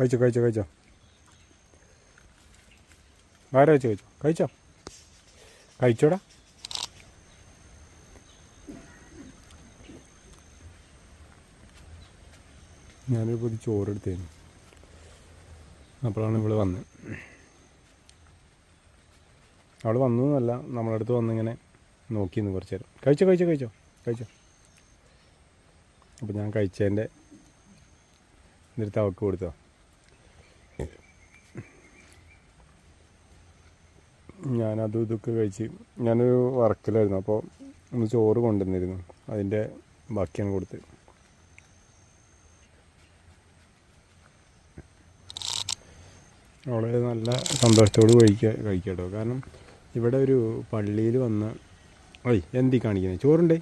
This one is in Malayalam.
കഴിച്ചോ കഴിച്ചോ കഴിച്ചോ. വേറെ വെച്ച് കഴിച്ചോ. കഴിച്ചോ കഴിച്ചോടാ. ഞാനൊരു പൊതി ചോറെടുത്തായിരുന്നു. അപ്പോഴാണ് ഇവള് വന്നത്. അവൾ വന്നു എന്നല്ല, നമ്മളടുത്ത് വന്നിങ്ങനെ നോക്കിയിരുന്നു കുറച്ച് നേരം. കഴിച്ചോ കഴിച്ചോ കഴിച്ചോ കഴിച്ചോ. അപ്പോൾ ഞാൻ കഴിച്ചതിൻ്റെ എന്നിട്ട് അവൾക്ക് കൊടുത്തോ. ഞാനതും ഇതൊക്കെ കഴിച്ച് ഞാനൊരു വർക്കിലായിരുന്നു. അപ്പോൾ ഒന്ന് ചോറ് കൊണ്ടുവന്നിരുന്നു, അതിൻ്റെ ബാക്കിയാണ് കൊടുത്തത്. അവളെ നല്ല സന്തോഷത്തോട് കഴിക്കാം കേട്ടോ. കാരണം ഇവിടെ ഒരു പള്ളിയിൽ വന്ന് എന്തി കാണിക്കുന്നത് ചോറുണ്ടേ